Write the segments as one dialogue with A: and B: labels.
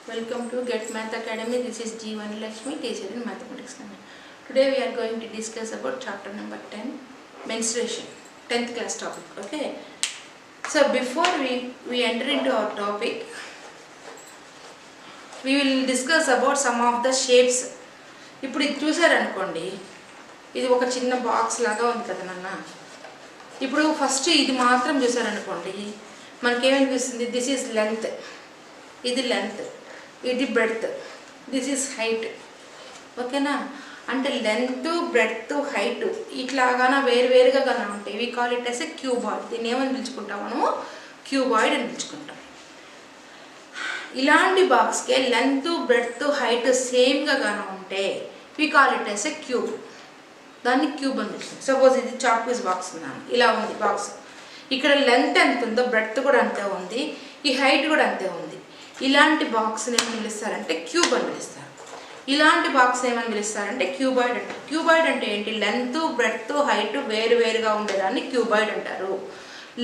A: Welcome to Get Math Academy. This is Jeevan Lakshmi, teacher in Mathematics. Today we are going to discuss about chapter number 10, menstruation, 10th class topic. Okay. So before we enter into our topic, we will discuss about some of the shapes. ఇప్పుడు ఇది చూసారనుకోండి, ఇది ఒక చిన్న box లాగా ఉంది కదా నాన్న. ఇప్పుడు ఫస్ట్ ఇది మాత్రం చూసారనుకోండి, మనకేమనిపిస్తుంది? దిస్ ఈజ్ లెంత్, ఇది లెంత్, ఇది బ్రెడ్త్, దిస్ ఈజ్ హైట్. ఓకేనా? అంటే లెంత్, బ్రెడ్త్, హైట్ ఇట్లాగానా వేరువేరుగా కానీ ఉంటాయి. We call it as a cuboid. దీన్ని ఏమని పిలుచుకుంటాం మనము? క్యూబాయిడ్ అని పిలుచుకుంటాం. ఇలాంటి బాక్స్కే లెంత్, బ్రెడ్త్, హైట్ సేమ్గా కానీ ఉంటే we call it as a cube. దాన్ని క్యూబ్ అని పిలుచుకుంటాం. సపోజ్ ఇది చాక్ పీస్ బాక్స్ ఉన్నాను, ఇలా ఉంది బాక్స్. ఇక్కడ లెంత్ ఎంత ఉందో బ్రెడ్త్ కూడా అంతే ఉంది, ఈ హైట్ కూడా అంతే ఉంది. ఇలాంటి బాక్స్ని ఏమని పిలుస్తారంటే క్యూబ్ అని పిలుస్తారు. ఇలాంటి బాక్స్ ఏమని పిలుస్తారంటే క్యూబాయిడ్ అంటారు. క్యూబాయిడ్ అంటే ఏంటి? లెంత్, బ్రెడ్త్, హైట్ వేరువేరుగా ఉండేదాన్ని క్యూబాయిడ్ అంటారు.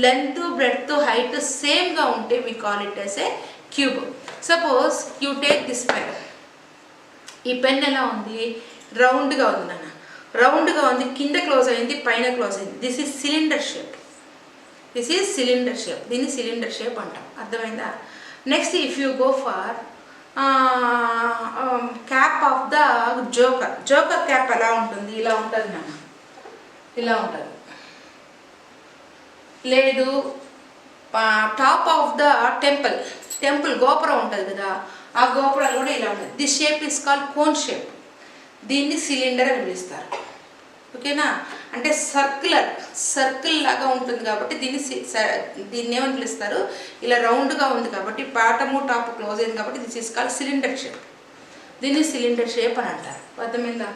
A: లెంత్, బ్రెడ్త్, హైట్ సేమ్గా ఉంటే we call it as a cube. Suppose you take this pen. ఈ పెన్ ఎలా ఉంది? రౌండ్గా ఉంది నాన్న. రౌండ్గా ఉంది, కింద క్లోజ్ అయింది, పైన క్లోజ్ అయింది. This is cylinder shape. This is cylinder shape. దీన్ని సిలిండర్ షేప్ అంటాం. అర్థమైందా? Next if you go for cap of the joker. Joker cap ఎలా ఉంటుంది? ఇలా ఉంటుంది నాన్న, ఇలా ఉంటుంది. లేదు top of the temple, temple గోపురం ఉంటుంది కదా, ఆ గోపురాలు కూడా ఇలా ఉంటుంది. This shape is called cone shape. దీన్ని సిలిండర్ అని పిలుస్తారు. ఓకేనా? అంటే సర్కిల్ లాగా ఉంటుంది కాబట్టి దీన్ని ఏమని పిలుస్తారు? ఇలా రౌండ్గా ఉంది కాబట్టి బాటము టాప్ క్లోజ్ అయింది కాబట్టి this is called cylinder shape. దీన్ని సిలిండర్ షేప్ అని అంటారు. అర్థమైందా?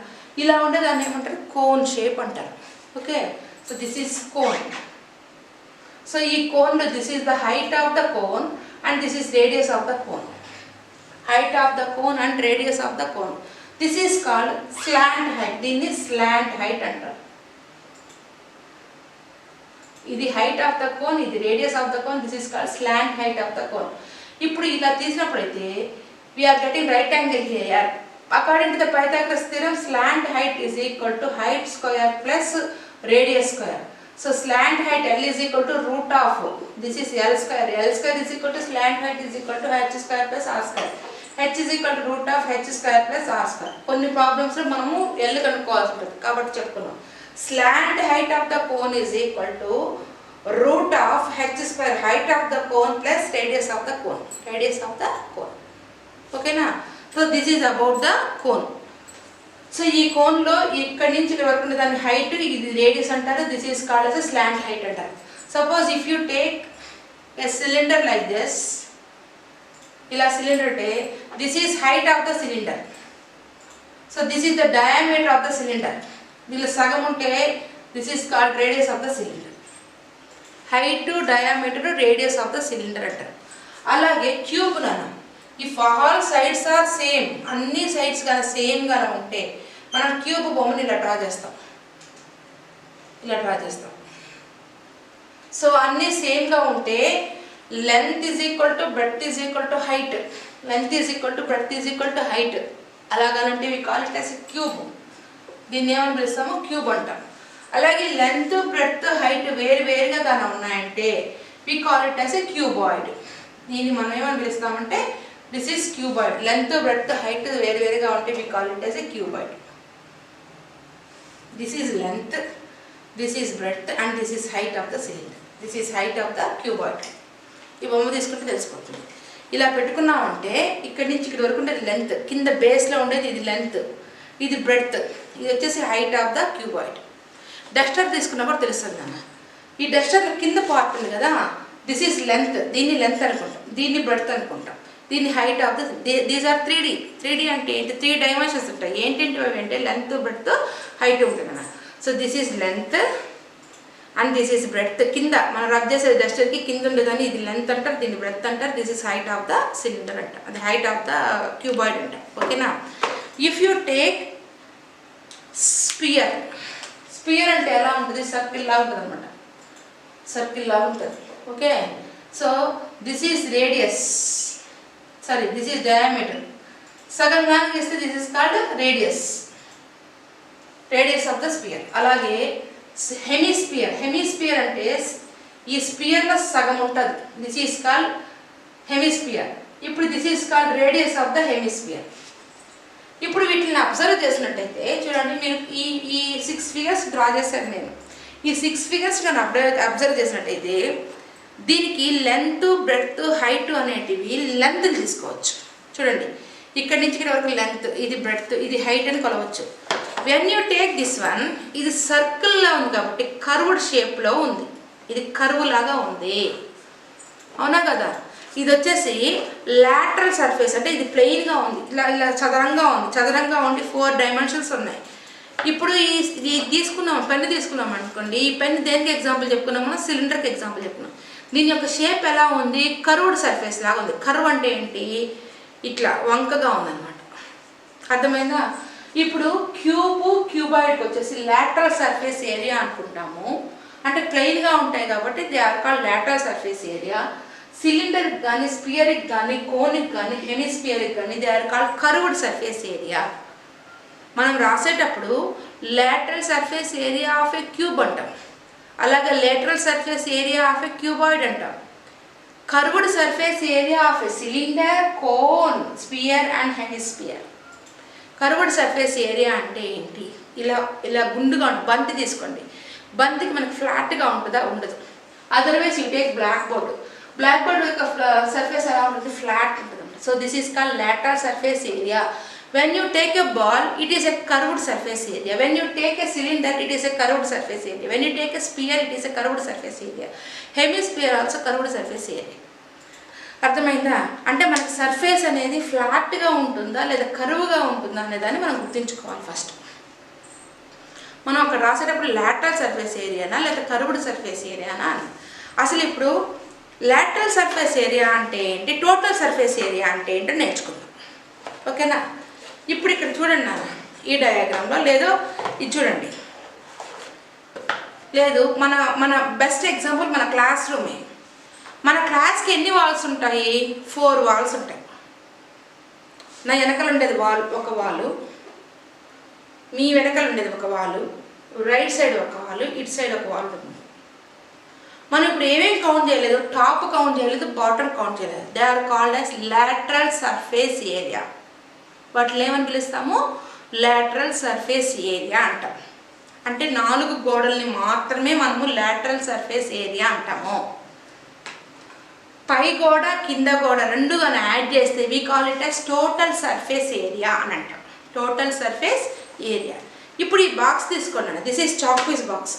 A: ఇలా ఉండే దాన్ని ఏమంటారు? కోన్ షేప్ అంటారు. Okay, so this is cone. So ఈ కోన్లో this is the height of the cone and this is radius of the cone. Height of the cone and radius of the cone. This is called slant height. దీన్ని slant height అంటారు. ఇది height of the cone, ఇది radius of the cone. This is called slant height of the cone. ఇప్పుడు ఇలా తీసినప్పుడైతే we are getting right angle here. According to the Pythagoras theorem, slant height is equal to height square plus radius square. So slant height L is equal to root of, this is L square. L square is equal to slant height is equal to h square plus r square. H is equal to root of h square plus r square. కొన్ని problems లో మనము L కనుక్కోవాల్సి ఉంటుంది కాబట్టి చెప్పుకున్నాం. Slant height of the cone is equal to root of h square, height of the cone plus radius of the cone. Radius of the cone. ఓకేనా? So this is about the cone. So ఈ కోన్లో ఇక్కడి నుంచి ఇక్కడ వరకు ఉండే దాని height, ఇది radius అంటారు. This is called as a slant height అంటారు. Suppose if you take a cylinder like this, ఇలా సిలిండర్ ఉంటే this is height of the cylinder. So this is the diameter of the cylinder. దీనిలో సగం ఉంటే this is called radius of the cylinder. Height, diameter, radius of the cylinder అంటారు. అలాగే cube నాన్న, if all sides are same, అన్ని sides కానీ సేమ్గా ఉంటే మనం క్యూబ్ బొమ్మని ఇలా డ్రా చేస్తాం, ఇలా డ్రా చేస్తాం. సో అన్నీ సేమ్గా ఉంటే length is equal to breadth is equal to height, length is equal to breadth is equal to height. అలాగనంటే we call it as cube. దీన్ని ఏమని పిలుస్తాము? క్యూబ్ అంటాం. అలాగే లెంత్, బ్రెడ్త్, హైట్ వేరువేరుగా కానీ ఉన్నాయంటే we call it as a cuboid. దీన్ని మనం ఏమని పిలుస్తామంటే this is cuboid. Length, breadth, height వేరువేరుగా ఉంటే we call it as a cuboid. This is length, this is breadth and this is height of the cylinder. This is height of the cuboid. ఈ బొమ్మ తీసుకుంటే తెలిసిపోతుంది. ఇలా పెట్టుకున్నామంటే ఇక్కడి నుంచి ఇక్కడ వరకు ఉండేది లెంత్, కింద బేస్లో ఉండేది ఇది లెంత్, ఇది బ్రెడ్త్, ఇది వచ్చేసి height of the cuboid. Duster తీసుకున్నప్పుడు తెలుస్తుంది అన్న. ఈ డస్టర్ కింద పార్ట్ ఉంది కదా, దిస్ ఈజ్ లెంత్, దీన్ని లెంత్ అనుకుంటాం, దీన్ని బ్రెడ్త్ అనుకుంటాం, దీన్ని height of the. These are 3D. 3D అంటే ఏంటి? 3 డైమెన్షన్స్ ఉంటాయి. ఏంటంటే అంటే లెంత్, బ్రెడ్త్, హైట్ ఉంటుంది అన్న. So this is length and this is breadth. కింద మనం రబ్ చేసే డస్టర్కి కింద ఉండేదాన్ని ఇది లెంత్ అంటారు, దీన్ని బ్రెడ్త్ అంటారు. This is height of the cylinder అంట, అది హైట్ ఆఫ్ ద క్యూబాయిడ్ అంట. ఓకేనా? If you take sphere. Sphere అంటే ఎలా ఉంటుంది? సర్కిల్ లాగా ఉంటుంది అనమాట, సర్కిల్ లాగా ఉంటుంది. Okay, so this is radius. Sorry this is diameter, సగం కానీ ఇస్తే this is called radius of the spear. అలాగే హెమిస్పియర్ అంటే ఈ స్పియర్లో సగం ఉంటుంది, దిస్ ఈజ్ కాల్డ్ హెమిస్పియర్. ఇప్పుడు this is called radius of the hemisphere. ఇప్పుడు వీటిని అబ్జర్వ్ చేసినట్టయితే చూడండి, మీరు ఈ 6 ఫిగర్స్ డ్రా చేశాను నేను. ఈ 6 ఫిగర్స్ నేను అబ్జర్వ్ చేసినట్టయితే దీనికి లెంత్, బ్రెడ్త్, హైట్ అనేటివి లెంత్ తీసుకోవచ్చు. చూడండి, ఇక్కడ నుంచి ఇక్కడ వరకు లెంత్, ఇది బ్రెడ్త్, ఇది హైట్ అని కొలవచ్చు. When you take this one, ఇది సర్కిల్లో ఉంది కాబట్టి కర్వ్డ్ షేప్లో ఉంది, ఇది కర్వ్ లాగా ఉంది, అవునా కదా. ఇది వచ్చేసి లాటరల్ సర్ఫేస్, అంటే ఇది ప్లెయిన్గా ఉంది, ఇలా చదరంగా ఉండి 4 డైమెన్షన్స్ ఉన్నాయి. ఇప్పుడు ఈ తీసుకున్నాం, పెన్ను తీసుకున్నాం అనుకోండి, ఈ పెన్ను దేనికి ఎగ్జాంపుల్ చెప్పుకున్నాం, మనం సిలిండర్కి ఎగ్జాంపుల్ చెప్పుకున్నాం. దీని యొక్క షేప్ ఎలా ఉంది, కర్వ్డ్ సర్ఫేస్ లాగా ఉంది. కర్వ్ అంటే ఏంటి, ఇట్లా వంకగా ఉందన్నమాట, అర్థమైందా. ఇప్పుడు క్యూబాయిడ్కి వచ్చేసి లాటరల్ సర్ఫేస్ ఏరియా అనుకుంటాము, అంటే ప్లెయిన్గా ఉంటాయి కాబట్టి they are called lateral surface area. సిలిండర్కి కానీ, స్పియర్కి కానీ, కోనిక్ కానీ, హెమిస్పియర్కి కానీ they are called curved surface area. మనం రాసేటప్పుడు lateral surface area of a cube అంటాం, అలాగే lateral surface area of a cuboid అంటాం. Curved surface area of a cylinder, cone, sphere and hemisphere. Curved surface area అంటే ఏంటి, ఇలా గుండుగా ఉంటుంది. బంతి తీసుకోండి, బంతికి మనకి ఫ్లాట్గా ఉంటుందా, ఉండదు. Otherwise you take blackboard యొక్క సర్ఫేస్ ఎలా ఉంటుంది, ఫ్లాట్ ఉంటుంది. So this is called lateral surface area. When you take a ball, it is a curved surface area. When you take a cylinder, it is a curved surface area. When you take a sphere, it is a curved surface area. Hemisphere also curved surface area. అర్థమైందా. అంటే మనకి surface అనేది ఫ్లాట్గా ఉంటుందా లేదా కరువుగా ఉంటుందా అనేదాన్ని మనం గుర్తుంచుకోవాలి. ఫస్ట్ మనం అక్కడ రాసేటప్పుడు లాటరల్ సర్ఫేస్ ఏరియానా లేదా కర్వ్డ్ సర్ఫేస్ ఏరియానా అని. అసలు ఇప్పుడు లాటరల్ సర్ఫేస్ ఏరియా అంటే ఏంటి, టోటల్ సర్ఫేస్ ఏరియా అంటే ఏంటో నేర్చుకుందాం, ఓకేనా. ఇప్పుడు ఇక్కడ చూడండి నాన్న, ఈ డయాగ్రామ్లో లేదో ఇది చూడండి, లేదు మన బెస్ట్ ఎగ్జాంపుల్ మన క్లాస్ రూమే. మన క్లాస్కి ఎన్ని వాల్స్ ఉంటాయి, 4 వాల్స్ ఉంటాయి. నా వెనకాల ఉండేది ఒక వాలు, మీ వెనకాల ఉండేది ఒక వాలు, రైట్ సైడ్ ఒక వాలు, ఇటు సైడ్ ఒక వాల్ ఉంటుంది. మనం ఇప్పుడు ఏమేమి కౌంట్ చేయలేదు, టాప్ కౌంట్ చేయలేదు, బాటమ్ కౌంట్ చేయలేదు. They are called as lateral surface area. వాటిని ఏమని పిలుస్తాము, లాటరల్ సర్ఫేస్ ఏరియా అంటాం. అంటే 4 గోడల్ని మాత్రమే మనము లాటరల్ సర్ఫేస్ ఏరియా అంటాము. పై గోడ కింద గోడ రెండు కానీ యాడ్ చేస్తే we call it as total surface area అని అంటాం. Total surface area. ఇప్పుడు ఈ బాక్స్ తీసుకోండి, this is chalk piece box.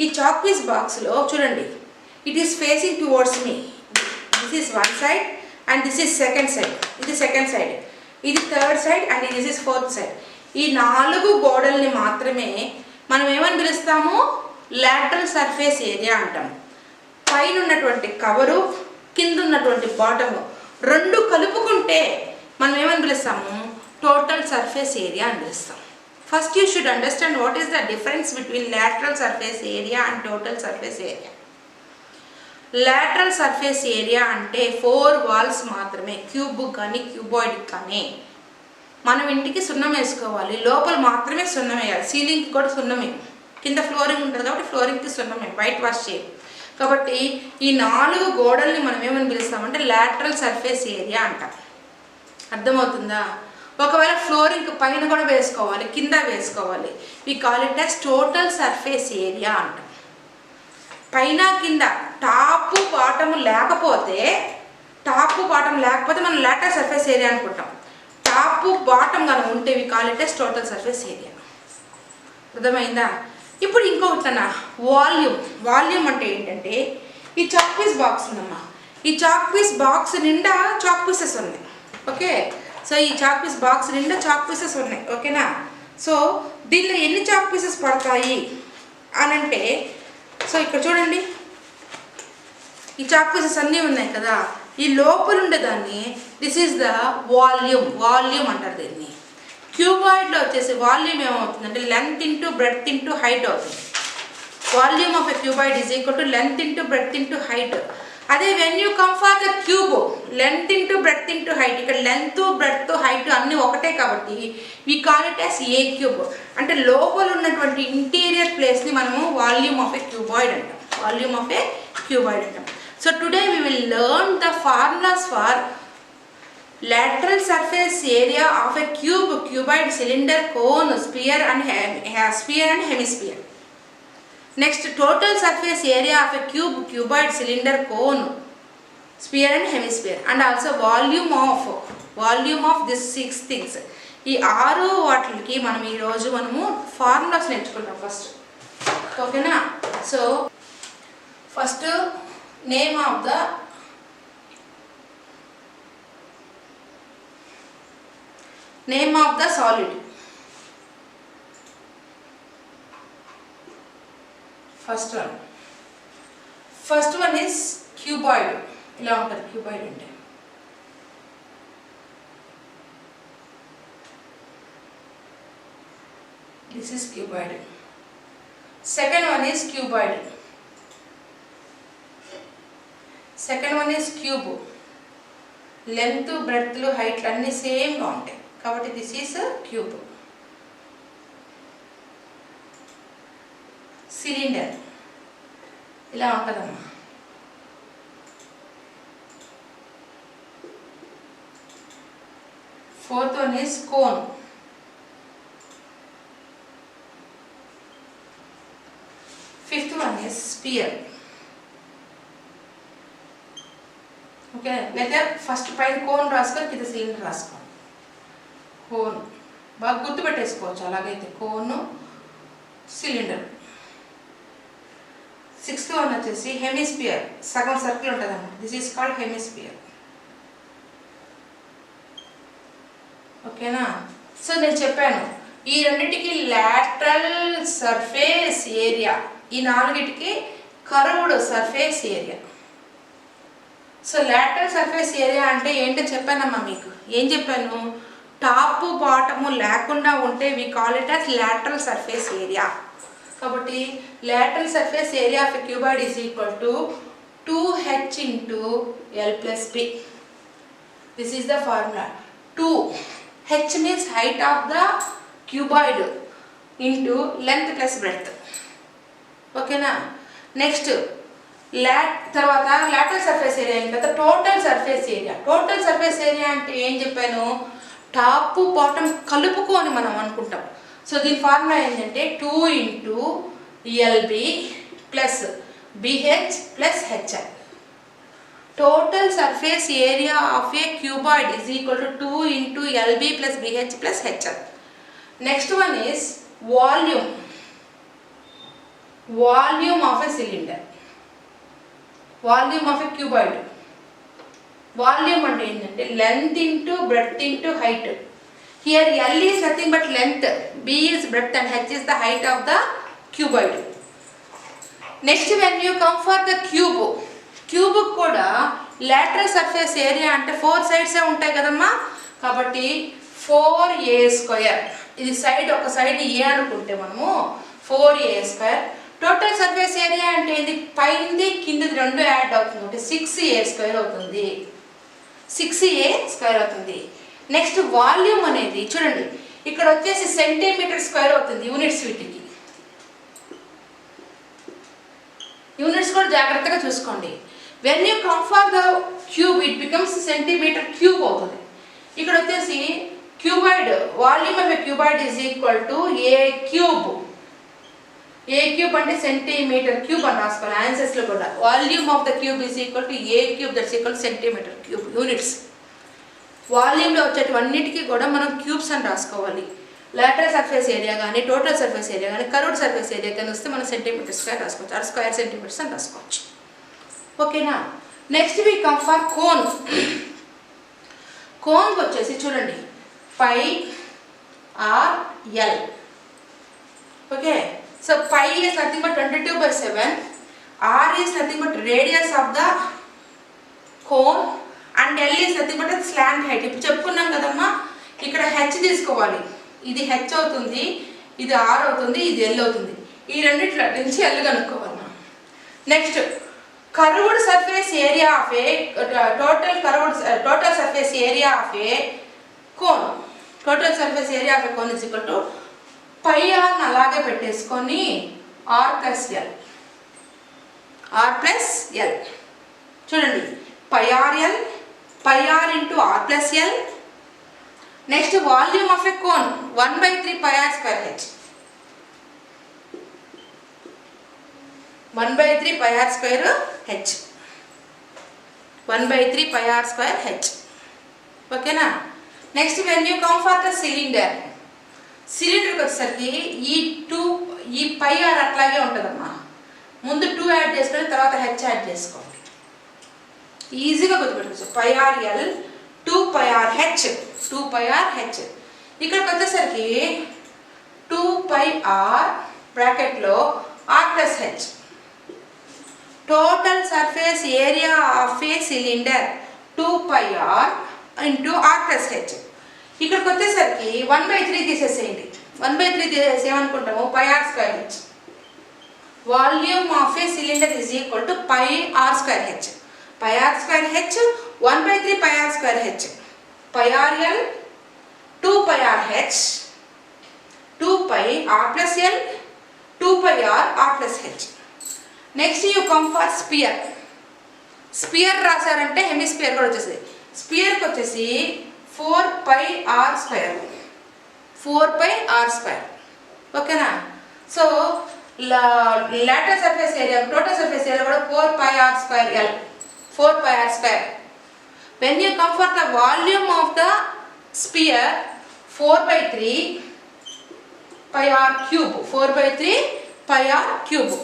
A: ఈ చాక్ పీస్ బాక్స్లో చూడండి, it is facing towards me. This is 1 side and this is second side, ఇది second side, ఇది third side and this is fourth side. ఈ 4 గోడల్ని మాత్రమే మనం ఏమని పిలుస్తాము, లాటరల్ సర్ఫేస్ ఏరియా అంటాం. పైన ఉన్నటువంటి కవరు, కింద ఉన్నటువంటి బాటము రెండు కలుపుకుంటే మనం ఏమని పిలుస్తాము, టోటల్ సర్ఫేస్ ఏరియా అని పిలుస్తాం. First you should understand what is the difference between lateral surface area and total surface area. Lateral surface area అంటే 4 వాల్స్ మాత్రమే. క్యూబ్ కానీ క్యూబాయిడ్ కానీ మనం ఇంటికి సున్నం వేసుకోవాలి, లోపల మాత్రమే సున్నం వేయాలి. సీలింగ్కి కూడా సున్నమే, కింద ఫ్లోరింగ్ ఉంటుంది కాబట్టి ఫ్లోరింగ్కి సున్నమే, వైట్ వాష్ చేయాలి. కాబట్టి ఈ 4 గోడల్ని మనం ఏమని పిలుస్తామంటే లాటరల్ సర్ఫేస్ ఏరియా అంటాం. అర్థమవుతుందా. ఒకవేళ ఫ్లోరింగ్ పైన కూడా వేసుకోవాలి, కింద వేసుకోవాలి, we call it as total surface area అంటాం. పైన కింద టాప్ బాటమ్ లేకపోతే మనం లాటరల్ సర్ఫేస్ ఏరియా అనుకుంటాం. టాప్ బాటమ్ కానీ ఉంటే we call it as total surface area. అర్థమైందా. ఇప్పుడు ఇంకొకటన్నా వాల్యూమ్ అంటే ఏంటంటే, ఈ చాక్ పీస్ బాక్స్ ఉందమ్మా, ఈ చాక్ పీస్ బాక్స్ నిండా చాక్ పీసెస్ ఉన్నాయి, ఓకే. సో ఈ చాక్ పీస్ బాక్స్ నిండా చాక్ పీసెస్ ఉన్నాయి, ఓకేనా. సో దీనిలో ఎన్ని చాక్ పీసెస్ పడతాయి అని అంటే, సో ఇక్కడ చూడండి, ఈ చాక్ పీసెస్ అన్నీ ఉన్నాయి కదా, ఈ లోపల ఉండేదాన్ని దిస్ ఈజ్ ద వాల్యూమ్ అంటారు దీన్ని. క్యూబాయిడ్లో వచ్చేసి వాల్యూమ్ ఏమవుతుందంటే length into breadth into height అవుతుంది. Volume of a cuboid is equal to length into breadth into height. అదే when you come for the cube, length into breadth into height, ఇక్కడ length breadth height అన్నీ ఒకటే కాబట్టి we call it as a cube. అంటే లోపల ఉన్నటువంటి interior ప్లేస్ని మనము వాల్యూమ్ ఆఫ్ ఏ క్యూబాయిడ్ అంటాం, వాల్యూమ్ ఆఫ్ ఏ క్యూబాయిడ్ అంటాం. So today we will learn the formulas for lateral surface area of a cube, cuboid, cylinder, cone, sphere and hemisphere. Next, total surface area of a cube, cuboid, cylinder, cone, sphere and hemisphere, and also volume of these 6 things. ఈ 6 వాటికి మనం ఈ రోజు మనము formulas నేర్చుకుంటాం first. ఓకేనా? So first name of the solid. First one is cuboid. ఇలా ఉంటుంది cuboid అంటే. This is cuboid. Second one is cuboid. Second one is cube. Length breadth height అన్నీ సేమ్గా ఉంటాయి కాబట్టి దిస్ ఈస్ క్యూబ్. సిలిండర్ ఇలా ఉంటుందమ్మా. Fourth one is cone. Fifth one is sphere. Okay, లేదా first పైన కోన్ రాసుకొని కింద సిలిండర్ రాసుకోండి. కోన్ బాగా గుర్తుపెట్టేసుకోవచ్చు అలాగైతే, కోను సిలిండర్. 6th వన్ వచ్చేసి హెమిస్పియర్, సగం సర్కిల్ ఉంటుంది అన్నమాట. This is called hemisphere. ఓకేనా? సో నేను చెప్పాను ఈ రెండింటికి లాటరల్ సర్ఫేస్ ఏరియా, ఈ 4టికి curved surface area. So lateral surface area అంటే ఏంటో చెప్పానమ్మా మీకు. ఏం చెప్పాను? టాప్ బాటము లేకుండా ఉంటే we call it as lateral surface area. కాబట్టి lateral surface area of a cuboid is equal to 2h into L plus B. This is the formula. 2h means height of the cuboid into length plus breadth. ఓకేనా? Next తర్వాత lateral surface area అయిన తర్వాత total surface area. Total surface area అంటే ఏం చెప్పాను? Top bottom కలుపుకొని మనం అనుకుంటాం. సో దీని ఫార్ములా ఏంటంటే 2 into LB plus BH plus HL. Total surface area of a cuboid is equal to 2 into LB plus BH plus HL. Next one is volume of a cylinder, volume of a cuboid. Volume అంటే ఏంటంటే length into breadth into height. Here L is nothing but length, B is breadth and H is the height of the cuboid. Next when you come for the cube కూడా lateral surface area అంటే 4 సైడ్సే ఉంటాయి కదమ్మా. కాబట్టి 4a². ఇది side, ఒక side ఏ అనుకుంటే మనము 4a². Total surface area అంటే ఇది పైనది కిందది 2 యాడ్ అవుతుంది, 6a² అవుతుంది. 6a² అవుతుంది. నెక్స్ట్ వాల్యూమ్ అనేది చూడండి, ఇక్కడ వచ్చేసి సెంటీమీటర్² అవుతుంది యూనిట్స్. వీటికి యూనిట్స్ కూడా జాగ్రత్తగా చూసుకోండి. When you come for the cube it becomes centimetre cube అవుతుంది. ఇక్కడ వచ్చేసి cuboid, volume of a cuboid is equal to a cube. A cube అంటే సెంటీమీటర్ క్యూబ్ అని రాసుకోవాలి ఆన్సర్స్లో కూడా. Volume of the cube is equal to a cube, that's equal centimetre cube units. వాల్యూమ్లో వచ్చేటివన్నిటికీ కూడా మనం క్యూబ్స్ అని రాసుకోవాలి. లాటరల్ సర్ఫేస్ ఏరియా కానీ టోటల్ సర్ఫేస్ ఏరియా కానీ కర్వ్డ్ సర్ఫేస్ ఏరియా కానీ వస్తే మనం సెంటీమీటర్స్గా రాసుకోవచ్చు, అది స్క్వేర్ సెంటీమీటర్స్ అని రాసుకోవచ్చు. ఓకేనా? Next we come for cone. కోన్కి వచ్చేసి చూడండి πr/L. Okay, so π is nothing but 22/7, r is nothing but radius of the cone and L is nothing but a slant height. ఇప్పుడు చెప్పుకున్నాం కదమ్మా, ఇక్కడ h తీసుకోవాలి, ఇది h అవుతుంది, ఇది r అవుతుంది, ఇది L అవుతుంది. ఈ రెండిట్లో నుంచి L కనుక్కోవాలి మనం. Next curved surface area of a total surface area of a cone. Total surface area of a cone is equal to pi r అలాగే పెట్టేసుకొని r plus l. r plus l. చూడండి pi r l, pi r into r plus l. Next volume of a cone 1/3 pi r square h. 1/3 pi r square h. 1/3 pi r square h. Okay na? Next when you come for the cylinder కి వచ్చేసరికి ఈ పై r అట్లాగే ఉంటుందమ్మా. ముందు 2 add చేసుకొని తర్వాత h add చేసుకోండి. ఈజీగా గుర్తుపెట్టుకోవచ్చు. పై r l 2 pi r h. 2 pi r h. ఇక్కడికి వచ్చేసరికి 2 pi r బ్రాకెట్ లో r plus h. Total surface area of a cylinder 2 pi r into r plus h. ఇక్కడికి వచ్చేసరికి 1/3 తీసేసేయండి. 1/3 తీసేసి ఏమనుకుంటాము pi r square h. Volume of a cylinder is equal to pi r square h. Pi r square h 1/3 pi r square h. Pi r l 2 pi r h 2 pi r plus l 2 pi r plus h. Next you come for sphere. Sphere రాశారంటే hemisphere కూడా వచ్చేసి స్పియర్కి వచ్చేసి 4 pi r square. 4 pi r square. ఓకేనా? So lateral surface area total surface area కూడా 4 pi r square l. 4 pi r square. When you come for the volume of the sphere 4/3 pi r cube. 4/3 pi r cube.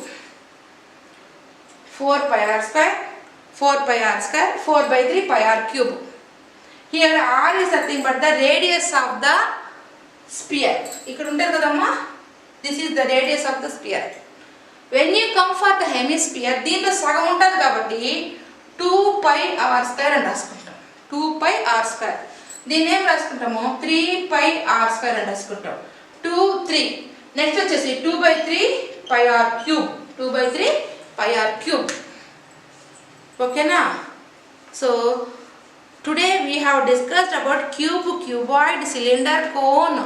A: 4 pi r square 4 pi r square 4/3 pi r cube. Here r is nothing but the radius of the sphere. ఇక్కడ ఉంటారు కదమ్మా, this is the radius of the sphere. When you come for the hemisphere దీంట్లో సగం ఉంటుంది కాబట్టి 2 pi r square అని రాసుకుంటాం. 2 pi r square. దీన్ని ఏం రాసుకుంటాము 3 pi r square అని రాసుకుంటాం. 2 3. నెక్స్ట్ వచ్చేసి 2/3 pi r cube. 2/3 pi r cube. Okay na? So today we have discussed about cube, cuboid, cylinder, cone,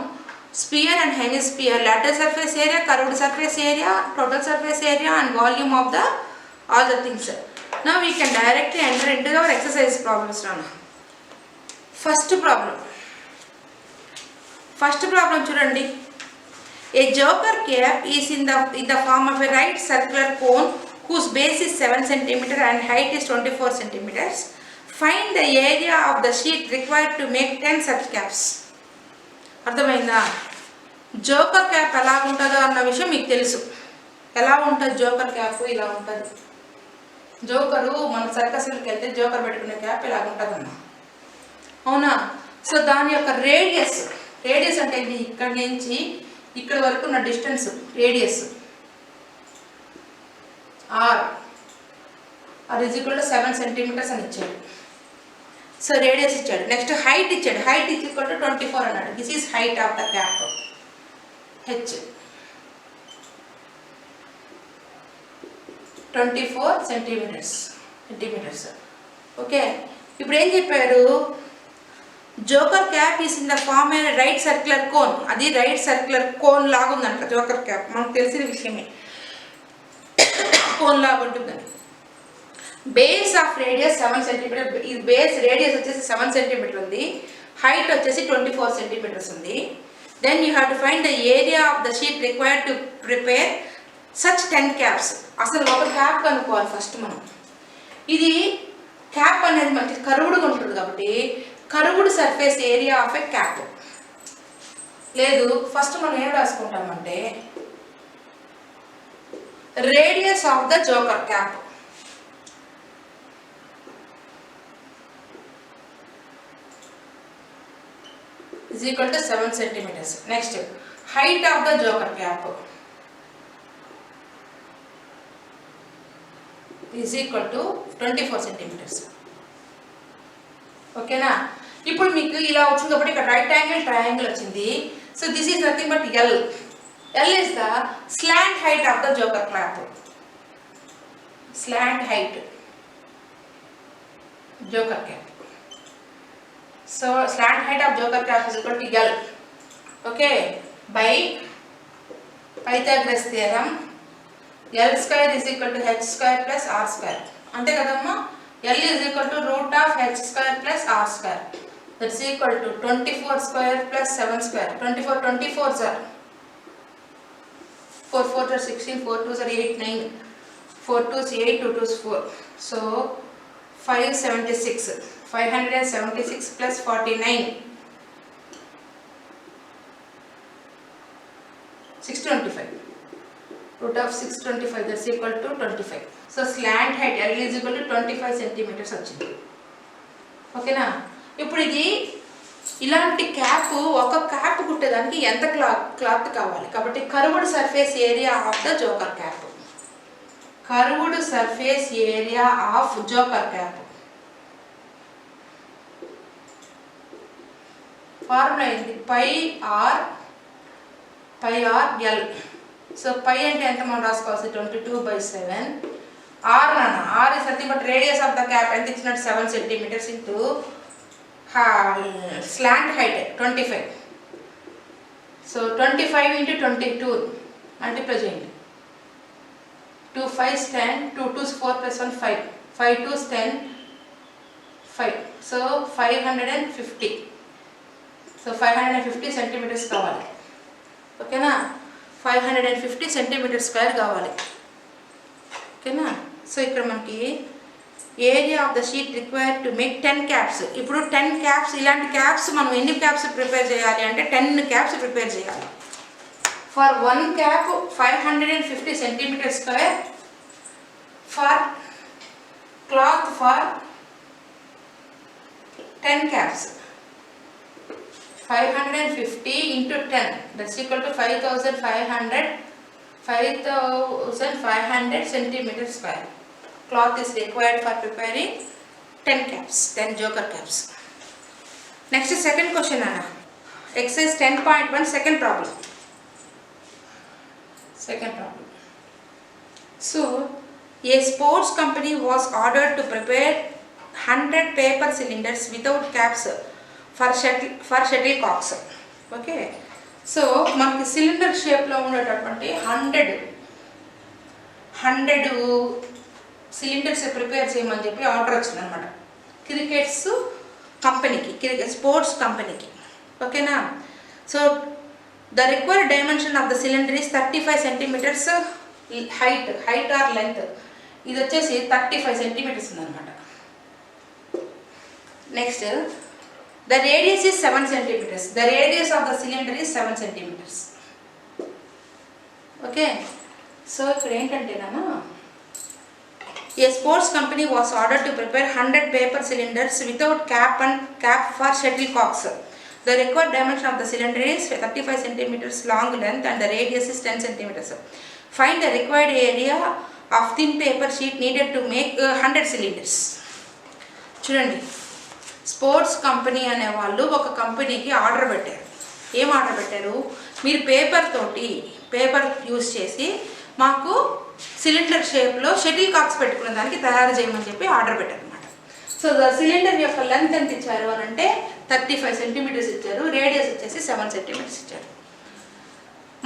A: sphere and hemisphere, lateral surface area, curved surface area, total surface area and volume of the all the things. Now we can directly enter into our exercise problems now. First problem చూడండి. A joker cap is in the form of a right circular cone whose base is 7 cm and height is 24 cm. Find the area of the sheet required to make 10 such caps. అర్థమైందా? Joker cap ఎలా ఉంటుందో అన్న విషయం మీకు తెలుసు. ఎలా ఉంటుంది joker cap? ఇలా ఉంటుంది. జోకరు మన సర్కస్కి వెళ్తే జోకర్ పెట్టుకునే క్యాప్ ఇలా ఉంటుందమ్మా. అవునా? సో దాని యొక్క రేడియస్ అంటే ఇక్కడి నుంచి ఇక్కడ వరకు ఉన్న distance radius r is equal to 7 centimeters అని ఇచ్చాడు. సో రేడియస్ ఇచ్చాడు. నెక్స్ట్ హైట్ ఇచ్చాడు. హైట్ is equal to 24 అన్నాడు. This is height of the cap h 24 centimetres. Okay, ఇప్పుడు ఏం చెప్పారు? Joker cap is in the form a right circular cone. అది right circular cone లాగా ఉందంట జోకర్ క్యాప్. మనకు తెలిసిన విషయమే, కోన్ లాగా ఉంటుందని. Base of radius 7 centimetre. ఈ బేస్ రేడియస్ వచ్చేసి 7 సెంటీమీటర్ ఉంది. హైట్ వచ్చేసి 24 సెంటీమీటర్స్ ఉంది. Then you have to find the area of the sheet required to prepare such 10 caps. అసలు ఒక క్యాప్ కనుక్కోవాలి ఫస్ట్ మనం. ఇది క్యాప్ అనేది మనకి కర్వ్డ్గా ఉంటుంది కాబట్టి curved surface area of a cap. లేదు, ఫస్ట్ మనం ఏం రాసుకుంటామంటే radius of the joker cap. is equal to 7 centimeters. Next, height of the joker cap is equal to 24 centimeters. Okay na? ఇప్పుడు మీకు ఇలా వచ్చింది కాబట్టి ఇక్కడ రైట్ యాంగిల్ ట్రయాంగిల్ వచ్చింది. So this is nothing but L. L is the slant height of the joker cap. Slant height. joker cap. So slant height of joker cap is equal to L. Okay, by Pythagoras theorem, L square is equal to H square plus R square. Ante kadamma, L is equal to root of H square plus R square. That's equal to 24 square plus 7 square. 24 sir. 4 4 are 16, 4 2 are 8, 9. 4 2 is 8, 2 2 is 4. So 576. 576 plus 49. 625. Root of 625, that's equal to 25. So slant height L is equal to 25 centimeters వచ్చింది. ఓకేనా? ఇప్పుడు ఇది ఇలాంటి cap, ఒక cap కుట్టేదానికి ఎంత cloth కావాలి? కాబట్టి curved surface area of the joker cap. Curved surface area of joker cap. Formula ఏంటి? Pi r l. So pi అంటే ఎంత మనం రాసుకోవాల్సి? 22/7. ఆర్ నాన్న, r is nothing but radius of the cap. ఎంత ఇచ్చినట్టు? 7 centimetres into slant height 25. So 25 into 22 multiply చేయండి. 2 5s 10, 2 2s 4 plus 1 5, 5 2s 10, 5. So 550. So 550 centimetres కావాలి. ఓకేనా? 550 సెంటీమీటర్ స్క్వేర్ కావాలి. ఓకేనా? సో ఇక్కడ మనకి area of the sheet required to make 10 caps. ఇప్పుడు 10 క్యాప్స్, ఇలాంటి క్యాప్స్ మనం ఎన్ని క్యాప్స్ ప్రిపేర్ చేయాలి అంటే 10 క్యాప్స్ ప్రిపేర్ చేయాలి. For 1 cap 550 centimetre square. For cloth for 10 caps 550 into 10, that's equal to 5,500 centimeter square. Cloth is required for preparing 10 caps, 10 joker caps. Next is second question, Anna. Exercise 10.1, second problem. So, a sports company was ordered to prepare 100 paper cylinders without caps for shuttlecocks. Okay, so మనకి cylinder షేప్లో ఉండేటటువంటి 100 cylinders prepare చేయమని చెప్పి order వచ్చిందనమాట cricket sports కంపెనీకి. ఓకేనా? So the required dimension of the cylinder is 35 centimetres height or length. ఇది వచ్చేసి 35 సెంటీమీటర్స్ ఉందన్నమాట. Next, the radius is 7 centimeters. The radius of the cylinder is 7 centimeters. Okay, so ఇక్కడ ఏంటంటే నాన్న, a sports company was ordered to prepare 100 paper cylinders without cap for shuttlecocks. The required dimension of the cylinder is 35 centimeters long length and the radius is 10 centimeters. Find the required area of thin paper sheet needed to make 100 cylinders. చూడండి, sports company అనే వాళ్ళు ఒక కంపెనీకి order పెట్టారు. ఏం order పెట్టారు? మీరు paper use చేసి మాకు సిలిండర్ షేప్లో షటిల్ కాక్స్ పెట్టుకునే దానికి తయారు చేయమని చెప్పి ఆర్డర్ పెట్టారు అనమాట. సో ద సిలిండర్ యొక్క లెంత్ ఎంత ఇచ్చారు అని అంటే 35 సెంటీమీటర్స్ ఇచ్చారు, రేడియస్ వచ్చేసి 7 సెంటీమీటర్స్ ఇచ్చారు.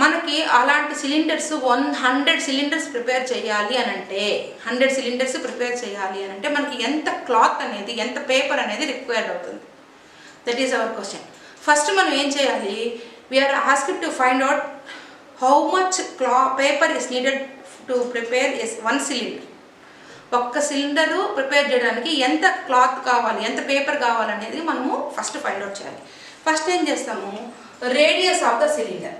A: మనకి అలాంటి సిలిండర్స్ 100 సిలిండర్స్ ప్రిపేర్ చేయాలి అని అంటే 100 సిలిండర్స్ ప్రిపేర్ చేయాలి అని అంటే మనకి ఎంత క్లాత్ అనేది, ఎంత పేపర్ అనేది రిక్వైర్డ్ అవుతుంది? That is our question. First మనం ఏం చేయాలి? We are asked to find out how much paper is needed to prepare 1 cylinder. ఒక్క సిలిండరు ప్రిపేర్ చేయడానికి ఎంత క్లాత్ కావాలి, ఎంత పేపర్ కావాలనేది మనము ఫస్ట్ ఫైండ్ అవుట్ చేయాలి. ఫస్ట్ ఏం చేస్తాము? Radius of the cylinder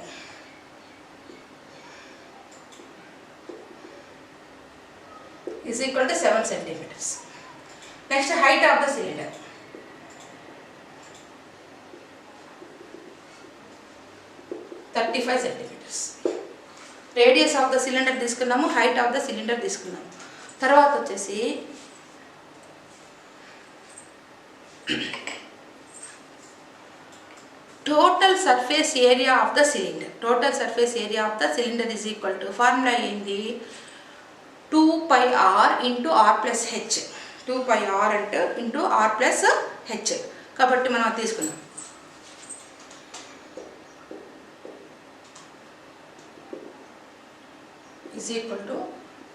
A: is equal to 7 centimeters. Next, height of the cylinder. centimeters. Radius of the cylinder తీసుకున్నాము, height of the cylinder తీసుకున్నాము. తర్వాత వచ్చేసి total surface area of the cylinder. Total surface area of the cylinder is equal to, formula ఏంది? 2 pi r into r plus h. 2 pi r into r plus h. కాబట్టి మనం అది తీసుకుందాం. is equal to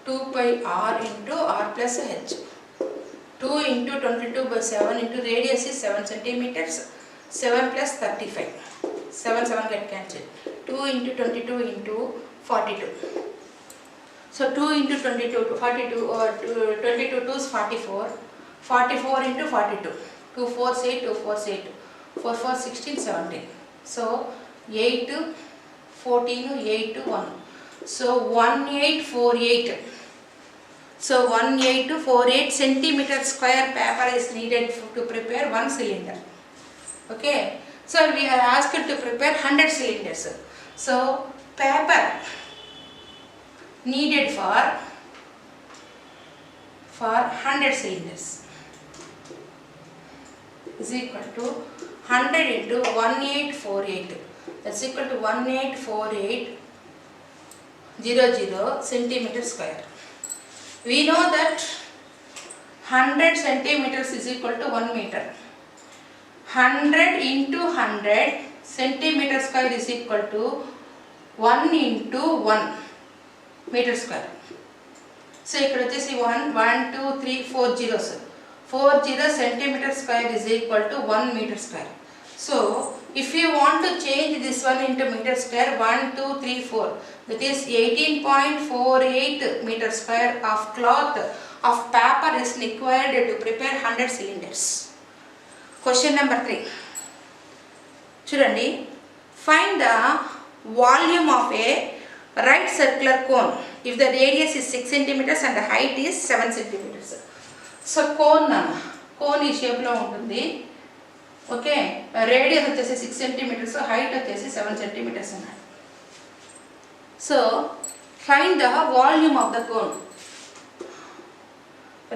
A: 2 pi r into r plus h. 2 into 22 by 7 into radius is 7 centimeters. 7 plus 35. 7 get cancelled. 2 into 22 into 42. So 2 into 22 to 42 or 22 2 is 44. 44 into 42. 2 4 8, 2 4 8. 4 4 16 17. So 8 14 8 1. So 1848. So 1848 centimeter square paper is needed to prepare one cylinder. Okay. So we are asked to prepare 100 cylinders. So paper needed for 100 cylinders is equal to 100 into 1848. That's equal to 1848 00 centimeter square. We know that 100 centimeters is equal to 1 meter. 100 into 100 centimeter square is equal to 1 into 1 meter square. So ఇక్కడ వచ్చేసి 1 2 3 4 zeros. 4 zeros centimeter square is equal to 1 meter square. So if you want to change this one into meter square, 1 2 3 4, that is 18.48 meter square of cloth of paper is required to prepare 100 cylinders. Question number 3. చూడండి, find the volume of a right circular cone if the radius is 6 centimeters and the height is 7 centimeters. So cone ఈ shape లో ఉంటుంది. Okay, radius వచ్చేసి 6 centimetres, height వచ్చేసి 7 centimetres ఉన్నాయి. So find the volume of the cone.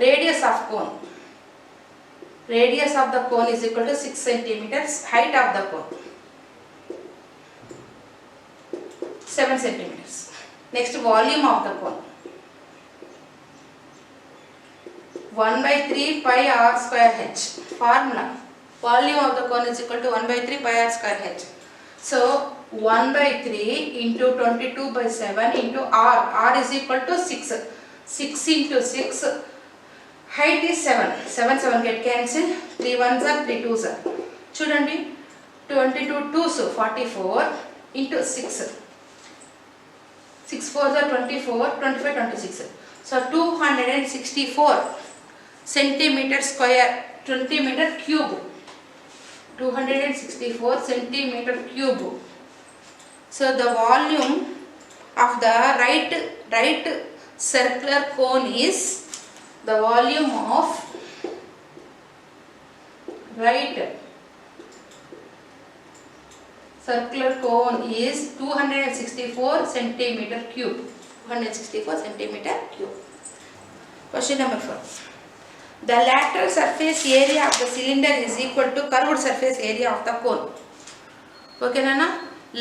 A: Radius of cone. Radius of the cone is equal to 6 centimeters. Height of the cone 7 centimeters. Next, volume of the cone 1 by 3 pi r square h. Formula: volume of the cone is equal to 1 by 3 pi r square h. So 1 by 3 into 22 by 7 into r. R is equal to 6. 6 into 6. Height is 7. 7 get cancelled. 3 1s are 3 2s are. చూడండి, 22 2s 44 into 6. 6 4s are 24, 25 26. So 264 centimeter square, 20 meter cube. 264 centimeter cube. So the volume of the right circular cone is, the volume of right circular cone is 264 centimeter cube. 264 centimeter cube. Question number 4. The lateral surface area of the cylinder is equal to curved surface area of the cone. Okay, Nana?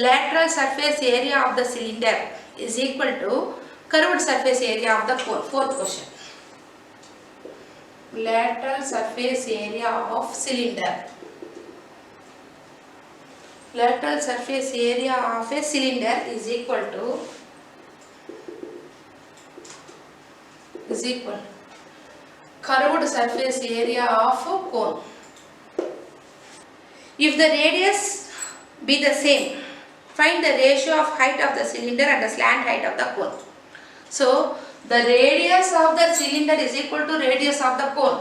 A: Lateral surface area of the cylinder is equal to curved surface area of the cone. Fourth question. Lateral surface area of cylinder. Lateral surface area of a cylinder is equal to curved surface area of a cone. If the radius be the same, find the ratio of height of the cylinder and the slant height of the cone. So the radius of the cylinder is equal to radius of the cone.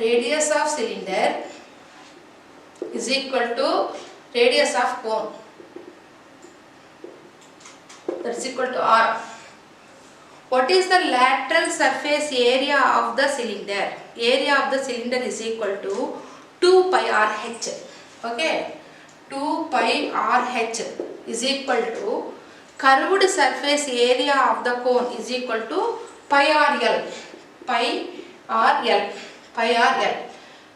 A: Radius of cylinder is equal to radius of cone. That is equal to r. What is the lateral surface area of the cylinder? Area of the cylinder is equal to 2 pi r h. Okay, 2 pi r h is equal to curved surface area of the cone is equal to pi r l. Pi r l. Pi r l.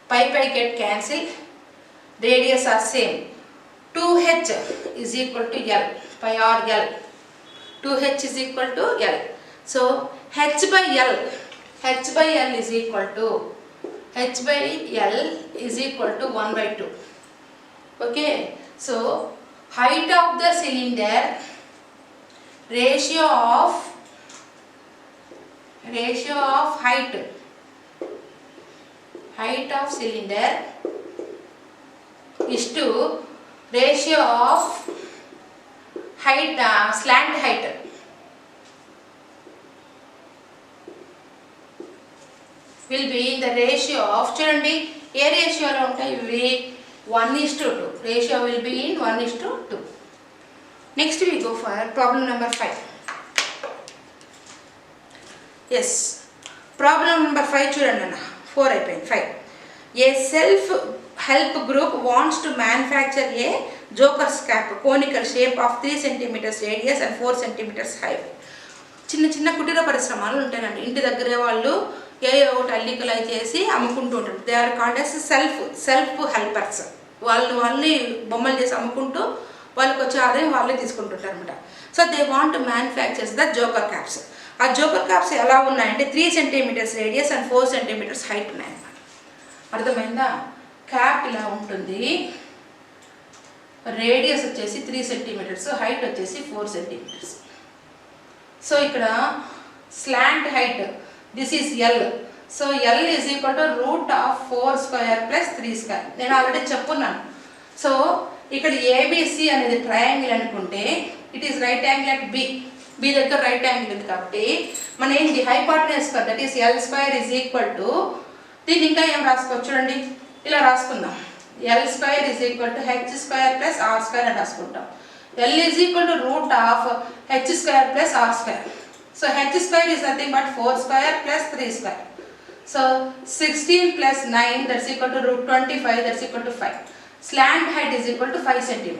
A: Pi get cancelled. Radius are same. 2h is equal to l. Pi r l. 2h is equal to l. So h by l is equal to 1 by 2. Okay, so height of the cylinder, ratio of height of cylinder is to ratio of height slant height. Will be in the ratio of, చూడండి ఏ రేషియోలో ఉంటాయి ఇవి 1:2. ratio will be in 1:2. Next we go for problem number 5. Yes, problem number 5 చూడండి అన్న, 4 అయిపోయింది, 5. A self help group wants to manufacture a joker's cap conical shape of 3 cm radius and 4 cm height. చిన్న చిన్న కుటీర పరిశ్రమలు ఉంటాయండి, ఇంటి దగ్గరే వాళ్ళు ఏ ఒకటి అల్లికలు అయి చేసి అమ్ముకుంటూ ఉంటారు. They are called as self helpers. వాళ్ళని బొమ్మలు చేసి అమ్ముకుంటూ వాళ్ళకి వచ్చే ఆదాయం వాళ్ళే తీసుకుంటుంటారు అనమాట. So they want to manufactures the joker caps. ఆ జోకర్ క్యాప్స్ ఎలా ఉన్నాయంటే 3 cm radius and 4 cm height ఉన్నాయన్నమాట. అర్థమైందా? క్యాప్ ఇలా ఉంటుంది, రేడియస్ వచ్చేసి 3 cm, హైట్ వచ్చేసి 4 cm. సో ఇక్కడ slant height, this is L. So L is equal to √4² + 3². నేను ఆల్రెడీ చెప్పున్నాను. సో ఇక్కడ ఏబిసి అనేది ట్రయాంగిల్ అనుకుంటే it is right angle at B. B దగ్గర రైట్ యాంగిల్ ఉంది కాబట్టి మన ఏంటి hypotenuse square, that is L² is equal to, దీన్ని ఇంకా ఏం రాసుకోవచ్చు చూడండి, ఇలా రాసుకుందాం. L² is equal to H² + R² అని రాసుకుంటాం. L is equal to √H² + R². So H² is nothing but 4² + 3². So 16 + 9, that's equal to √25, that's equal to 5. Slant height is equal to 5 cm.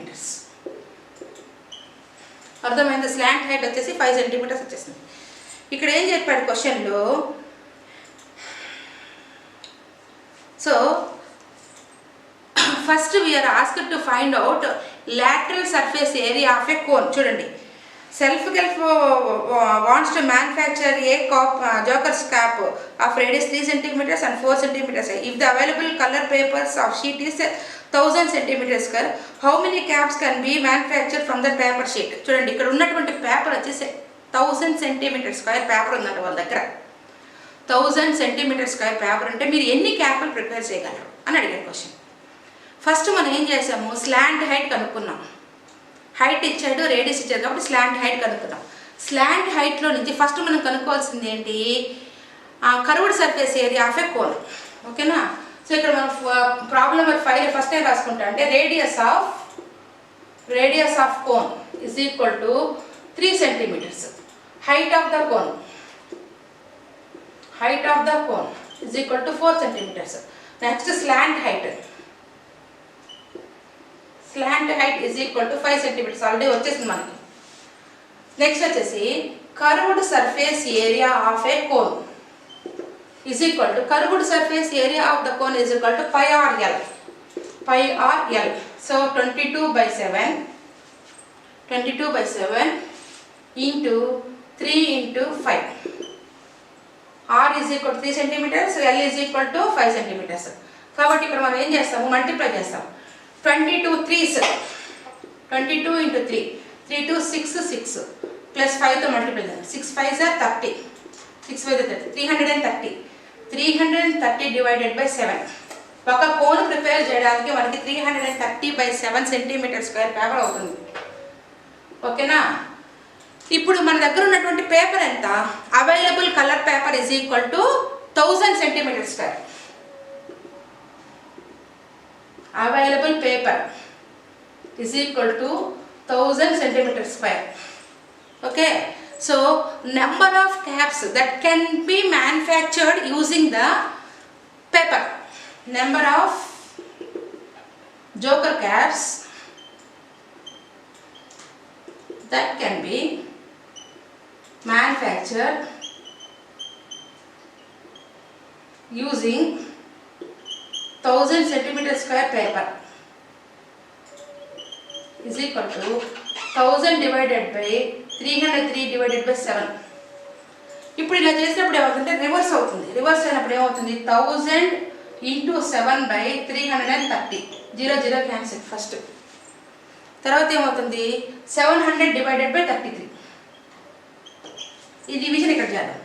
A: అర్థమైంది? Slant height వచ్చేసి 5 cm వచ్చేసింది. ఇక్కడ ఏం చెప్పాడు క్వశ్చన్లో, so first we are asked to find out lateral surface area of a cone. చూడండి, self help wants to manufacture a joker's cap of radius 3 cm and 4 cm. If the available color papers of sheet is 1000 cm square, how many caps can be manufactured from the paper sheet? చూడండి, ఇక్కడ ఉన్నటువంటి paper వచ్చేసి 1000 cm square paper ఉందంట వాళ్ళ దగ్గర. 1000 cm square paper అంటే మీరు ఎన్ని క్యాప్లు ప్రిపేర్ చేయగలరు అని అడిగారు క్వశ్చన్. ఫస్ట్ మనం ఏం చేసాము, స్లాంట్ హైట్ కనుక్కున్నాం. హైట్ ఇచ్చాడు, రేడియస్ ఇచ్చాడు కాబట్టి స్లాంట్ హైట్ కనుక్కున్నాం. స్లాంట్ హైట్లో నుంచి ఫస్ట్ మనం కనుక్కోవాల్సింది ఏంటి, curved surface area of A cone. ఓకేనా? సో ఇక్కడ మనం ప్రాబ్లం నెంబర్ 5 ఫస్ట్ ఏం రాసుకుంటా అంటే radius of cone is equal to 3 cm. Height of the cone is equal to 4 cm. Next slant height is equal to 5 cm. Already వచ్చేసింది మనకి. Next వచ్చేసి curved surface area of A cone is equal to curved surface area of the cone is equal to pi r L. So 22/7 into 3 into 5. R is equal to 3 cm, L is equal to 5 cm. కాబట్టి ఇక్కడ మనం ఏం చేస్తాము, multiply చేస్తాం. 22 3s, 22 into 3, 3 to 6 plus 5 తో multiply చేస్తాం. 6 5s are 30, 6 5 30, 330 divided by 7. ఒక cone prepare చేయడానికి మనకి 330/7 cm స్క్వేర్ పేపర్ అవుతుంది. ఓకేనా? ఇప్పుడు మన దగ్గర ఉన్నటువంటి పేపర్ ఎంత, available colour paper is equal to 1000 cm square. Available paper is equal to 1000 cm square. Okay, so number of caps that can be manufactured using the paper, number of joker caps that can be manufactured using 1000 cm square paper is equal to 1000 divided by 303 divided by 7. ఇప్పుడు ఇలా చేసినప్పుడు ఏమవుతుంటే reverse అవుతుంది. Reverse అయినప్పుడు ఏమవుతుంది 1000 into 7/330. 0 0 cancel first. తర్వాత ఏమవుతుంది 700 divided by 33. ఈ division ఇక్కడ చేద్దాం.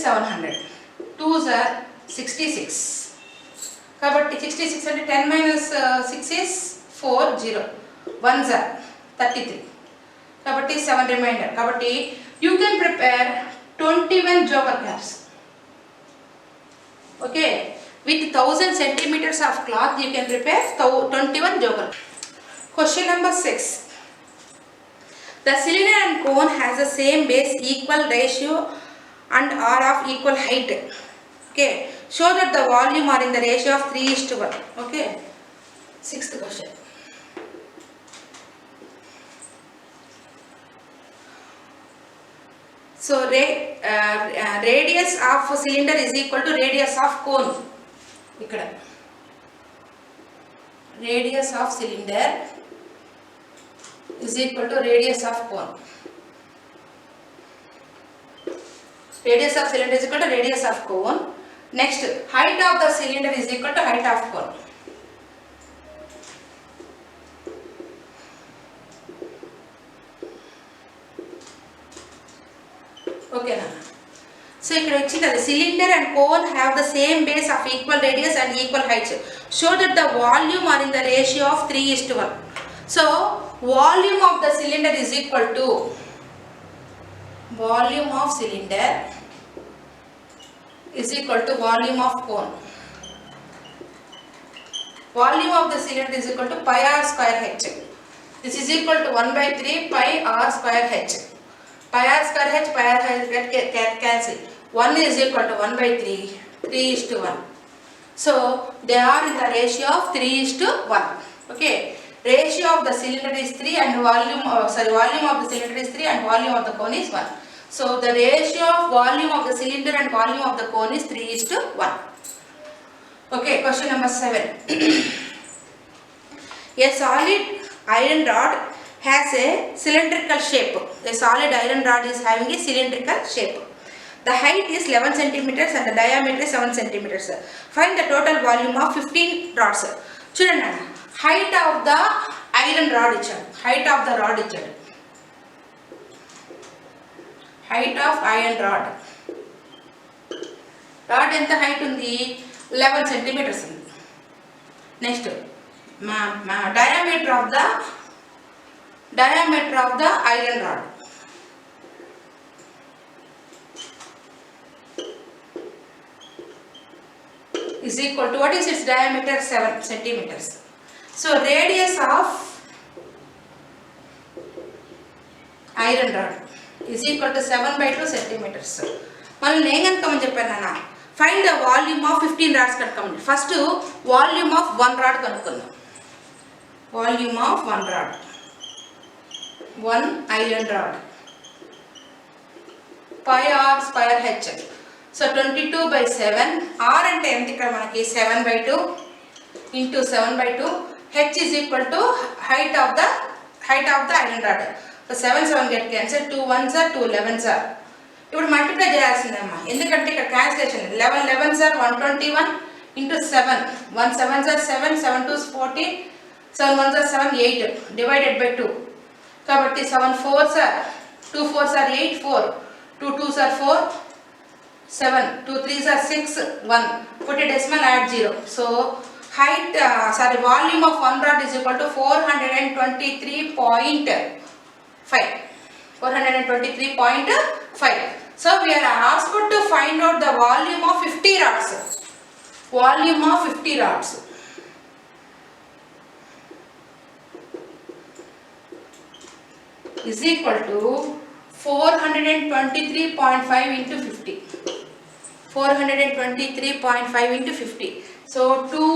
A: 700 2s are 66. కాబట్టి 66 అంటే 10 minus 6 is 4 0 1s are 33. కాబట్టి 7 రిమైండర్. కాబట్టి you can prepare 21 joker caps. Okay, with 1000 centimeters of cloth you can prepare 21 joker. Question number 6. The cylinder and cone has the same base, equal ratio and are of equal height. Okay, show that the volume are in the ratio of 3:1. Okay, sixth question. So radius of cylinder is equal to radius of cone. ikkada radius of cylinder is equal to radius of cone. Radius of cylinder is equal to radius of cone. Next, height of the cylinder is equal to height of cone. Okay na. So ikkada ichindadi cylinder and cone have the same base of equal radius and equal height. Show that the volume are in the ratio of 3:1. So volume of the cylinder is equal to volume of cylinder is equal to volume of cone. Volume of the cylinder is equal to pi r square h. This is equal to 1/3 pi r square h. Pi r square h, pi r get cancel. 1 is equal to 1/3, 3:1. So they are in the ratio of 3:1. Okay, ratio of the cylinder is 3 and volume of the cylinder is 3 and volume of the cone is 1. So the ratio of volume of the cylinder and volume of the cone is 3:1. Okay, question number 7. A solid iron rod has a cylindrical shape. A solid iron rod is having a cylindrical shape. The height is 11 centimeters and the diameter is 7 centimeters. Find the total volume of 15 rods. Chudandi, height of the iron rod ichadu. Height of the rod ichadu. Height of iron rod. Rod enta height undi 11 centimeters undi. Next, diameter of the iron rod. Is equal to, what is its diameter? 7 centimeters. So radius of iron rod is equal to 7/2 centimeters. Malli nenu kanukkamani cheppana, find the volume of 15 rods kanukkamani. First volume of 1 rod kanukundam. Volume of 1 rod, 1 iron rod, pi r square h. So 22/7. R ante enti ikkada manaki 7/2 into 7/2. H is equal to height of the iron rod. So 7 get cancelled. 2 1s are 2 11s are. ఇప్పుడు multiply చేయాల్సిందమ్మా, ఎందుకంటే ఇక్కడ cancellation. 11 11s are 121 into 7. 1 7s are 7, 7 2s 14, 7 1s are 7, 8 divided by 2. కాబట్టి 7 4s are 2 4s are 8, 4 2 2s are 4, 7 2 3s are 6, 1 put a decimal, add 0. So height volume of 1 rod is equal to 423.5. 423.5. So we are asked to find out the volume of 50 rods. Volume of 50 rods is equal to 423.5 into 50. 423.5 into 50. So 2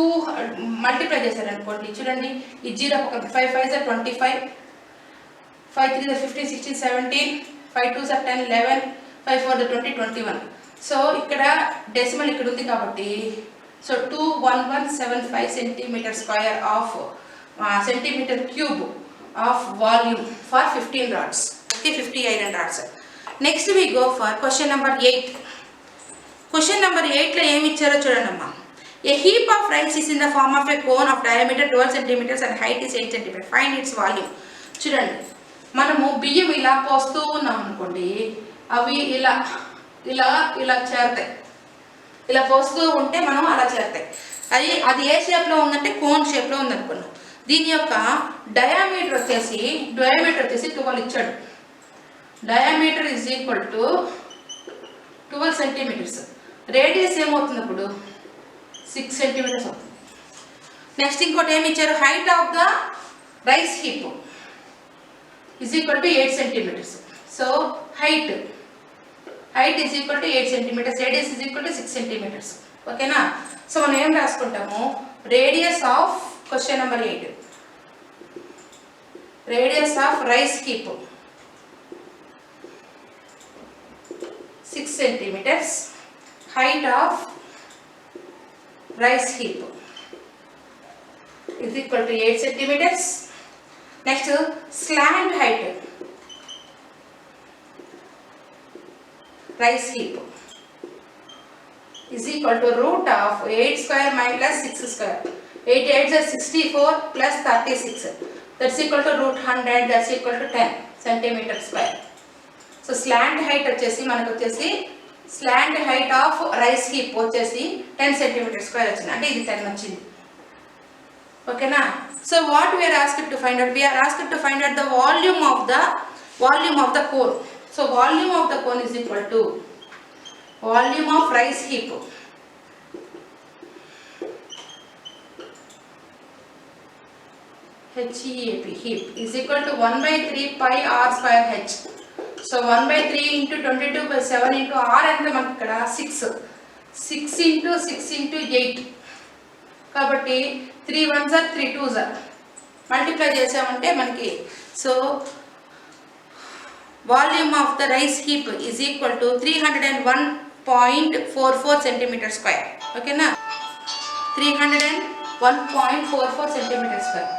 A: multiply చేశారనుకోండి, చూడండి ఈ 0 పక్కన 5 5s are 25, 5 3s are 15 16 17, 5 2s are 10 11, 5 4 are 20 21. So ఇక్కడ decimal ఇక్కడ ఉంది కాబట్టి, so 2175 centimeter square of centimeter cube of volume for 15 rods. Okay, 50 iron rods. Next we go for question number 8. Question number 8లో ఏమి ఇచ్చారో చూడండమ్మా. A heap of rice is in the form of a cone of diameter 12 centimeters and height is 8 centimeters. Find its volume. చూడండి, మనము బియ్యం ఇలా పోస్తూ ఉన్నాం అనుకోండి, అవి ఇలా ఇలా ఇలా చేరుతాయి. ఇలా పోస్తూ ఉంటే మనం అలా చేరుతాయి. అది ఏ షేప్లో ఉందంటే కోన్ షేప్లో ఉందనుకున్నాం. దీని యొక్క డయామీటర్ వచ్చేసి 12 ఇచ్చాడు. Diameter is equal to 12 centimetres. Radius ఏమవుతుంది అప్పుడు 6 సెంటీమీటర్స్ అవుతుంది. నెక్స్ట్ ఇంకోటి ఏమి ఇచ్చారు, height of the rice heap is equal to 8 centimetres. So height is equal to 8 centimetres, radius is equal to 6 centimetres. ఓకేనా? సో మనం ఏం రాసుకుంటాము, radius of question number 8, radius of rice heap 6 centimeters, height of rice heap is equal to 8 centimeters. Next, slant height rice heap is equal to root of 8 square minus 6 square. 8 8s are 64 plus 36. That's equal to root 100. That's equal to 10 centimeter square. So slant height వచ్చేసి మనకు వచ్చేసి slant height of rice heap వచ్చేసి 10 centimetre square వచ్చింది, అంటే ఇది 10 వచ్చింది. ఓకేనా? So what we are asked to find out, we are asked to find out the volume of the cone. So volume of the cone is equal to volume of rice heap HEAP heap is equal to 1/3 pi r square h. So 1/3 into 22/7 into r అంటే మనకి ఇక్కడ 6 into 6 into 8 కాబట్టి 3 1s are 3 2s are multiply చేసామంటే మనకి so volume of the rice heap is equal to 301.44 centimetre square. ఓకేనా? 301.44 centimetre square.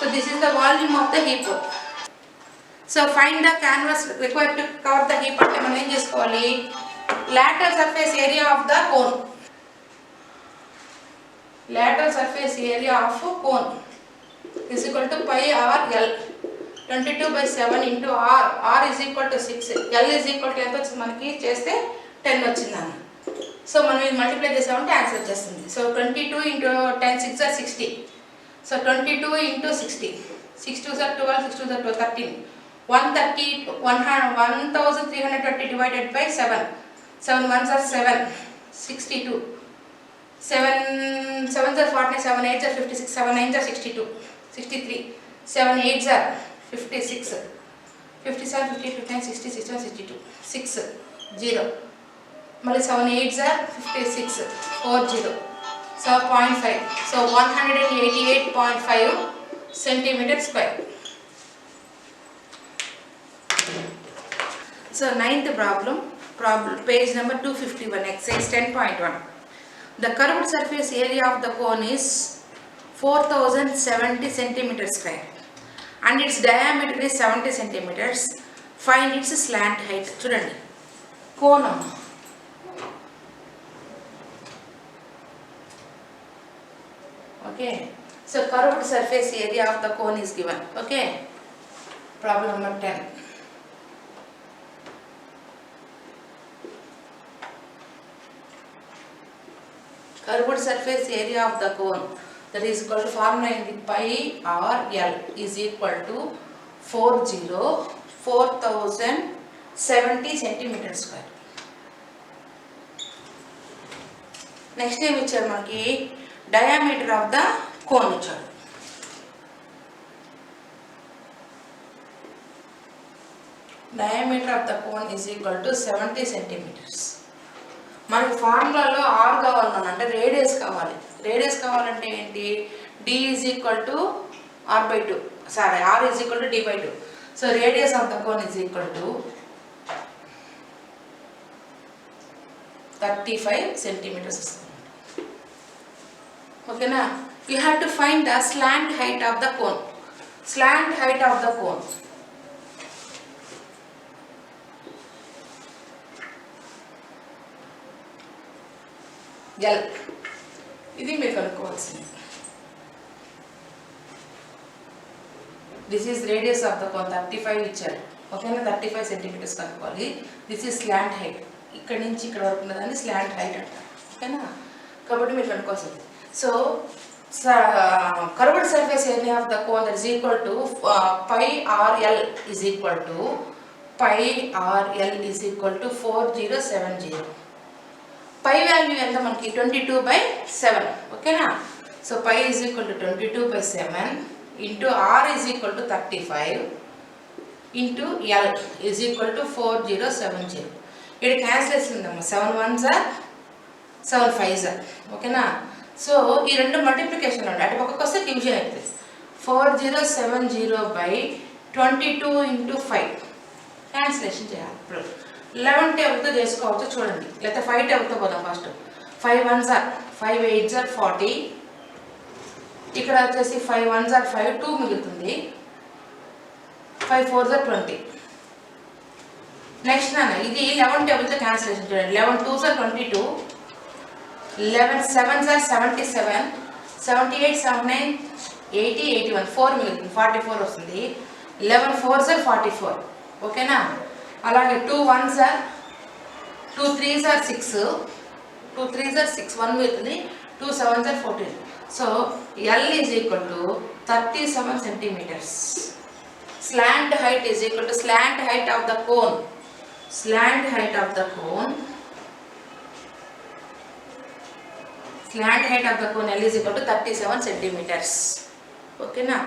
A: So this is the volume of the heap. So find the canvas required to cover the heap. అంటే మనం ఏం చేసుకోవాలి, lateral surface area of the cone. Lateral surface area of cone is equal to pi r l. 22/7 into r. r is equal to 6. l is equal to ఎంత వచ్చింది మనకి చేస్తే 10 వచ్చిందన్న. So మనం ఇది మల్టిప్లై చేసామంటే ఆన్సర్ వచ్చేస్తుంది. So 22 into 10 6 are 60. So 22 into 60. 6 2s are 12, 6 2s are 12, 13. 1320 divided by 7. 7 1s are 7. 62. 7 7s are 49, 7 8s are 56, 7 9s are 62. 63. 7 8s are 56. 57, 58, 59, 60, 61, 62. 6 0. మళ్ళీ 7 8s are 56. 4 0. So 0.5. So 188.5 centimeter square. So ninth problem page number 251, exercise 10.1. The curved surface area of the cone is 4070 centimeter square and its diameter is 70 centimeters. Find its slant height. చూడండి, కోణం okay. So curved surface area of the cone is given. Okay, problem number 10. Curved surface area of the cone, that is equal to formula in the pi r l is equal to 4070 centimeter square. Next ఏమి ఇచ్చారు మనకి, diameter of the cone ఇచ్చాడు. Diameter of the cone is equal to 70 centimeters. మనకి ఫార్ములాలో r కావాలన్నా అంటే radius కావాలి. Radius కావాలంటే ఏంటి, d is equal to r/2. Sorry, r is equal to d/2. So radius of the cone is equal to 35 centimeters. ఓకేనా? You have to find the slant height of the cone. slant height of the cone. L. ఇది మీరు కనుక్కోవాల్సింది. This is radius of the cone 35 ఇచ్చారు. ఓకేనా, 35 centimetres కనుక్కోవాలి. This is slant height. ఇక్కడ నుంచి ఇక్కడ వరకు ఉన్నదాన్ని స్లాంట్ హైట్ అంటారు. ఓకేనా, కాబట్టి మీరు కనుక్కోవాల్సింది. So curved surface area of the cone that is equal to pi RL is equal to pi RL is equal to 4070. Pi value ఎంత మనకి 22/7. ఓకేనా, so pi is equal to 22/7 into R is equal to 35 into L is equal to 4070. ఇక్కడ cancellation ఉందమ్మా. 7 1s are 7 5s are. ఓకేనా, so ఈ రెండు multiplication ఉండే అటు పక్కకు వస్తే డివిజన్ అవుతుంది. 4070/22 into 5 క్యాన్సిలేషన్ చేయాలి. ఇప్పుడు 11 టేబుల్తో చేసుకోవచ్చు చూడండి, లేకపోతే 5 టేబుల్తో పోదాం. First 5 1s are 5 8s are 40. ఇక్కడ వచ్చేసి 5 1s are 5 2 మిగులుతుంది. 5 4s are 20. నెక్స్ట్ నాన్న ఇది 11 టేబుల్తో క్యాన్సిలేషన్ చూడండి. 11 2s are 22. 11 7s are 77. 78 79 80 81 4 మిగులుతుంది. 44 వస్తుంది. 11 4s are 44. ఓకేనా, అలాగే 2 1s are 2 3s are 6. 2 3s are 6 1 మిగులుతుంది. 2 7s are 14. So L is equal to 37 centimeters. Slant height is equal to slant height of the cone. Slant height of the cone. Slant height of the cone L is equal to 37 centimeters. Okay na?